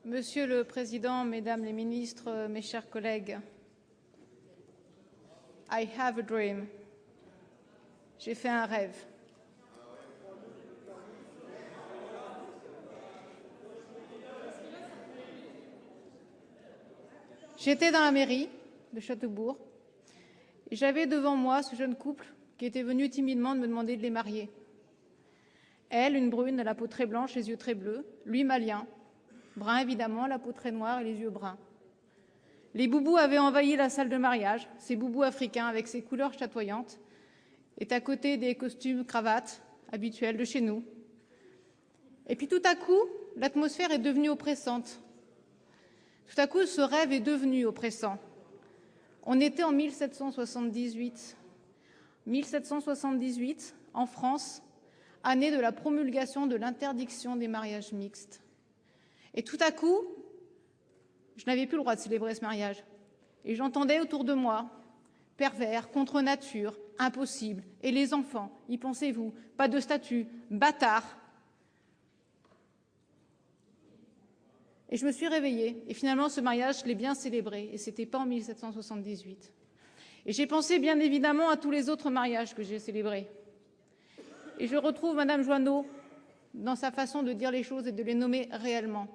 Monsieur le Président, Mesdames les ministres, mes chers collègues, I have a dream. J'ai fait un rêve. J'étais dans la mairie de Châteaubourg et j'avais devant moi ce jeune couple qui était venu timidement me demander de les marier. Elle, une brune, à la peau très blanche, les yeux très bleus, lui, malien, brun évidemment, la peau très noire et les yeux bruns. Les boubous avaient envahi la salle de mariage, ces boubous africains avec ces couleurs chatoyantes, et à côté des costumes cravates habituels de chez nous. Et puis tout à coup, l'atmosphère est devenue oppressante. Tout à coup, ce rêve est devenu oppressant. On était en 1778. 1778, en France, année de la promulgation de l'interdiction des mariages mixtes. Et tout à coup, je n'avais plus le droit de célébrer ce mariage. Et j'entendais autour de moi, pervers, contre nature, impossible. Et les enfants, y pensez-vous, pas de statut, bâtards. Et je me suis réveillée. Et finalement, ce mariage, je l'ai bien célébré. Et ce n'était pas en 1778. Et j'ai pensé bien évidemment à tous les autres mariages que j'ai célébrés. Et je retrouve Madame Joanneau dans sa façon de dire les choses et de les nommer réellement.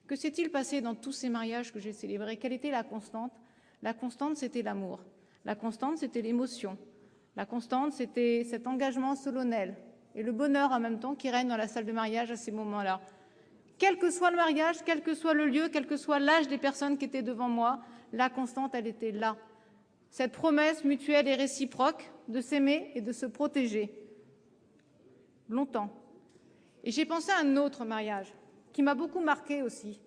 Que s'est-il passé dans tous ces mariages que j'ai célébrés? Quelle était la constante? La constante, c'était l'amour. La constante, c'était l'émotion. La constante, c'était cet engagement solennel et le bonheur en même temps qui règne dans la salle de mariage à ces moments-là. Quel que soit le mariage, quel que soit le lieu, quel que soit l'âge des personnes qui étaient devant moi, la constante, elle était là. Cette promesse mutuelle et réciproque de s'aimer et de se protéger. Longtemps. Et j'ai pensé à un autre mariage qui m'a beaucoup marqué aussi.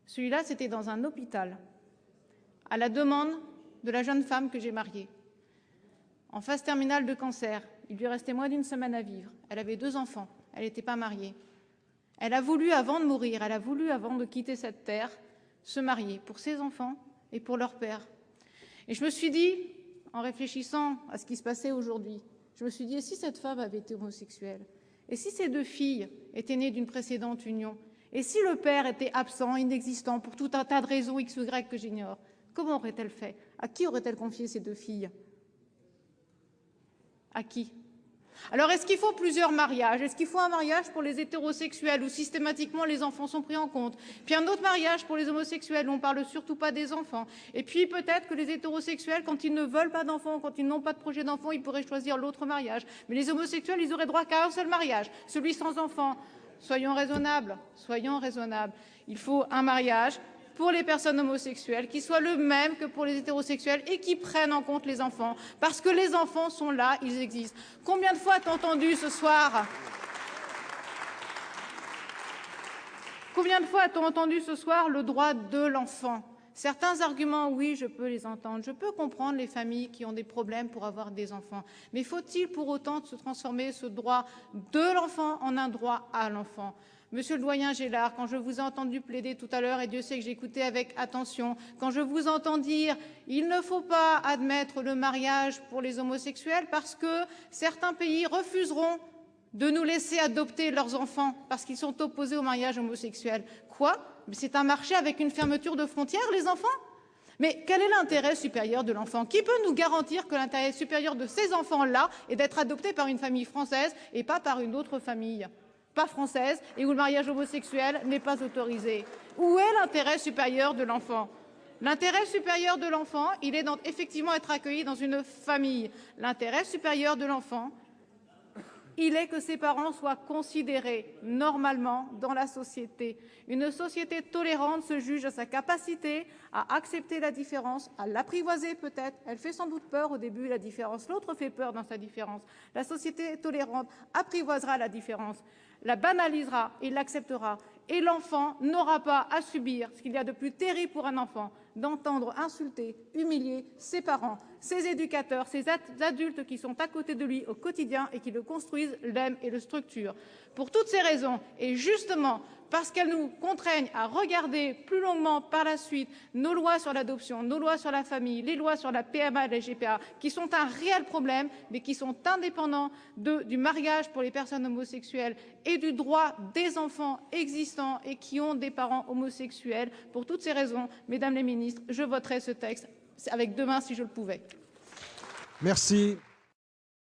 Celui-là, c'était dans un hôpital, à la demande de la jeune femme que j'ai mariée. En phase terminale de cancer, il lui restait moins d'une semaine à vivre. Elle avait 2 enfants, elle n'était pas mariée. Elle a voulu, avant de mourir, elle a voulu, avant de quitter cette terre, se marier pour ses enfants et pour leur père. Et je me suis dit, en réfléchissant à ce qui se passait aujourd'hui, je me suis dit, et si cette femme avait été homosexuelle? Et si ces 2 filles étaient nées d'une précédente union? Et si le père était absent, inexistant, pour tout un tas de raisons X ou Y que j'ignore? Comment aurait-elle fait? À qui aurait-elle confié ces 2 filles? À qui? Alors, est-ce qu'il faut plusieurs mariages? Est-ce qu'il faut un mariage pour les hétérosexuels où systématiquement les enfants sont pris en compte? Puis un autre mariage pour les homosexuels où on ne parle surtout pas des enfants? Et puis peut-être que les hétérosexuels, quand ils ne veulent pas d'enfants, quand ils n'ont pas de projet d'enfant, ils pourraient choisir l'autre mariage. Mais les homosexuels, ils auraient droit qu'à un seul mariage, celui sans enfants. Soyons raisonnables, soyons raisonnables. Il faut un mariage pour les personnes homosexuelles qui soit le même que pour les hétérosexuels et qui prennent en compte les enfants. Parce que les enfants sont là, ils existent. Combien de fois a-t-on entendu ce soir le droit de l'enfant? Certains arguments, oui, je peux les entendre. Je peux comprendre les familles qui ont des problèmes pour avoir des enfants. Mais faut-il pour autant se transformer ce droit de l'enfant en un droit à l'enfant? Monsieur le doyen Gélard, quand je vous ai entendu plaider tout à l'heure, et Dieu sait que j'ai écouté avec attention, quand je vous entends dire « il ne faut pas admettre le mariage pour les homosexuels parce que certains pays refuseront de nous laisser adopter leurs enfants parce qu'ils sont opposés au mariage homosexuel ». Quoi? C'est un marché avec une fermeture de frontières, les enfants? Mais quel est l'intérêt supérieur de l'enfant? Qui peut nous garantir que l'intérêt supérieur de ces enfants-là est d'être adoptés par une famille française et pas par une autre famille pas française et où le mariage homosexuel n'est pas autorisé? Où est l'intérêt supérieur de l'enfant? L'intérêt supérieur de l'enfant, il est effectivement être accueilli dans une famille. L'intérêt supérieur de l'enfant, il est que ses parents soient considérés normalement dans la société. Une société tolérante se juge à sa capacité à accepter la différence, à l'apprivoiser peut-être. Elle fait sans doute peur au début, la différence. L'autre fait peur dans sa différence. La société tolérante apprivoisera la différence, la banalisera et l'acceptera. Et l'enfant n'aura pas à subir ce qu'il y a de plus terrible pour un enfant, d'entendre insulter, humilier ses parents, ses éducateurs, ces adultes qui sont à côté de lui au quotidien et qui le construisent, l'aiment et le structurent. Pour toutes ces raisons, et justement parce qu'elles nous contraignent à regarder plus longuement par la suite nos lois sur l'adoption, nos lois sur la famille, les lois sur la PMA et la GPA, qui sont un réel problème, mais qui sont indépendants du mariage pour les personnes homosexuelles et du droit des enfants existants et qui ont des parents homosexuels. Pour toutes ces raisons, mesdames les ministres, je voterai ce texte avec 2 mains si je le pouvais. Merci.